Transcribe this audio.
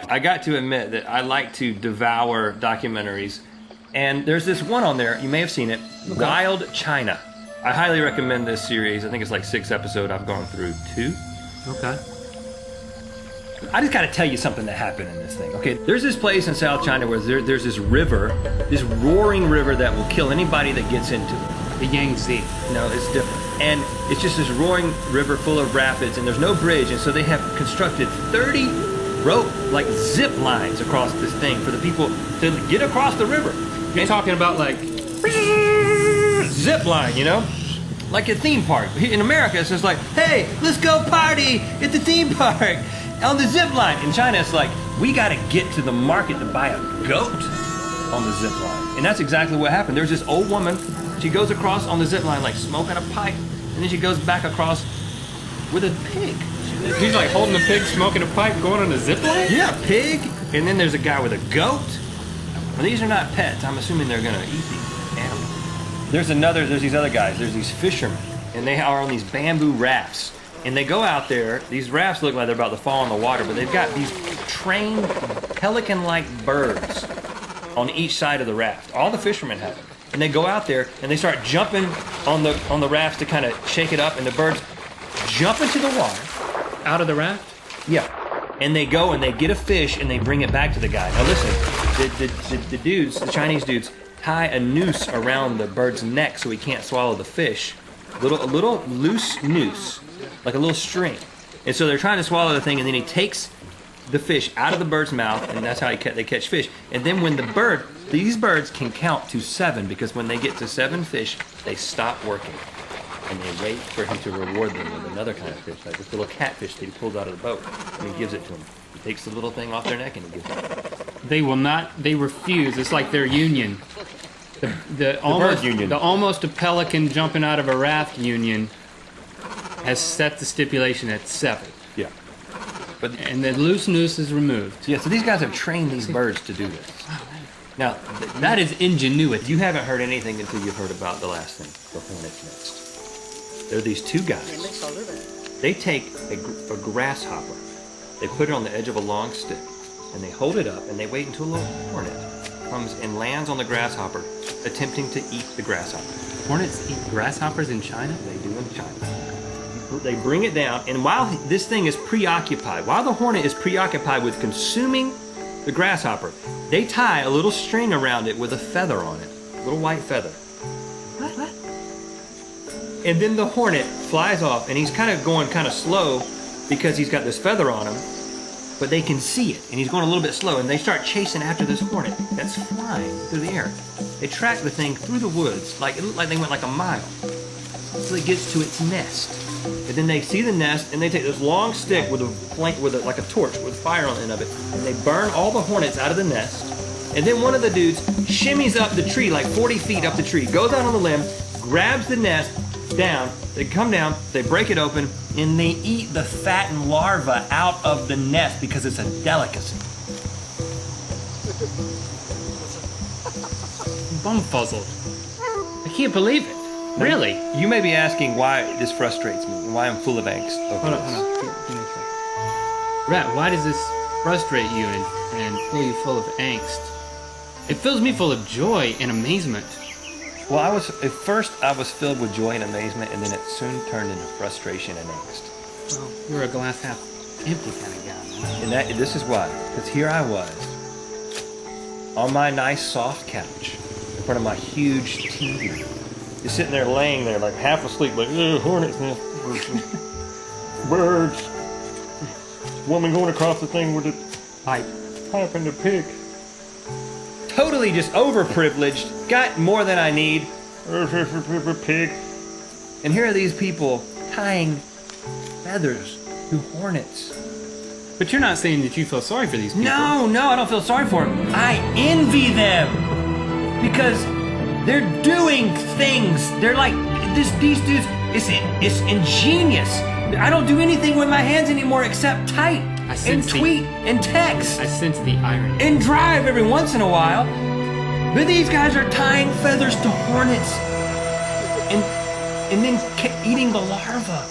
I got to admit that I like to devour documentaries, and there's this one on there, you may have seen it, okay. Wild China. I highly recommend this series. I think it's like 6 episodes. I've gone through 2. Okay. I just gotta tell you something that happened in this thing, okay? There's this place in South China where there's this river, this roaring river that will kill anybody that gets into it. The Yangtze. No, it's different. And it's just this roaring river full of rapids, and there's no bridge, and so they have constructed 30 rope, like zip lines across this thing for the people to get across the river. You're talking about like zip line, you know? Like a theme park. In America, it's just like, hey, let's go party at the theme park on the zip line. In China, it's like, we gotta get to the market to buy a goat on the zip line. And that's exactly what happened. There's this old woman, she goes across on the zip line like smoking a pipe, and then she goes back across with a pig. He's like holding a pig, smoking a pipe, going on a zip line? Yeah, pig, and then there's a guy with a goat. Well, these are not pets. I'm assuming they're gonna eat these animals. There's these other guys, there's these fishermen, and they are on these bamboo rafts. And they go out there, these rafts look like they're about to fall in the water, but they've got these trained pelican-like birds on each side of the raft. All the fishermen have them. And they go out there and they start jumping on the rafts to kind of shake it up, and the birds jump into the water. Out of the raft? Yeah. And they go and they get a fish and they bring it back to the guy. Now listen, the dudes, the Chinese dudes, tie a noose around the bird's neck so he can't swallow the fish. A little loose noose, like a little string. And so they're trying to swallow the thing, and then he takes the fish out of the bird's mouth, and that's how they catch fish. And then when these birds can count to 7, because when they get to 7 fish, they stop working. And they wait for him to reward them with another kind of fish, like this little catfish that he pulls out of the boat, and he gives it to them. He takes the little thing off their neck and he gives it. They will not, they refuse. It's like their union. The almost a pelican jumping out of a raft union has set the stipulation at 7. Yeah. And the loose noose is removed. Yeah, so these guys have trained these birds to do this. Now, that is ingenuity. You haven't heard anything until you've heard about the last thing, the hornet's nest. There are these 2 guys. They take a grasshopper, they put it on the edge of a long stick, and they hold it up, and they wait until a little hornet comes and lands on the grasshopper, attempting to eat the grasshopper. Hornets eat grasshoppers in China? They do in China. They bring it down, and while this thing is preoccupied, while the hornet is preoccupied with consuming the grasshopper, they tie a little string around it with a feather on it, a little white feather. What? And then the hornet flies off, and he's kind of going kind of slow because he's got this feather on him, but they can see it, and he's going a little bit slow, and they start chasing after this hornet that's flying through the air. They track the thing through the woods, like it looked like they went like a mile, so it gets to its nest. And then they see the nest, and they take this long stick with like a torch with fire on the end of it, and they burn all the hornets out of the nest. And then one of the dudes shimmies up the tree, like 40 feet up the tree, goes out on the limb, grabs the nest down, they come down, they break it open, and they eat the fat and larva out of the nest because it's a delicacy. Bumfuzzled. I can't believe it. Really? You may be asking why this frustrates me and why I'm full of angst over this. Hold on. Give me a second. Rhett, why does this frustrate you and fill you full of angst? It fills me full of joy and amazement. Well, at first I was filled with joy and amazement, and then it soon turned into frustration and angst. Well, you're a glass half empty kind of guy. And this is why. Because here I was, on my nice soft couch, in front of my huge TV, just sitting there laying there like half asleep, like, hornets nest, birds, woman going across the thing with a pipe and a pig. Totally just overprivileged, got more than I need, pig. And here are these people tying feathers to hornets. But you're not saying that you feel sorry for these people. No, I don't feel sorry for them. I envy them because they're doing things. They're like, these dudes, it's ingenious. I don't do anything with my hands anymore except type and tweet and text. I sense the irony. And drive every once in a while. But these guys are tying feathers to hornets and then eating the larva.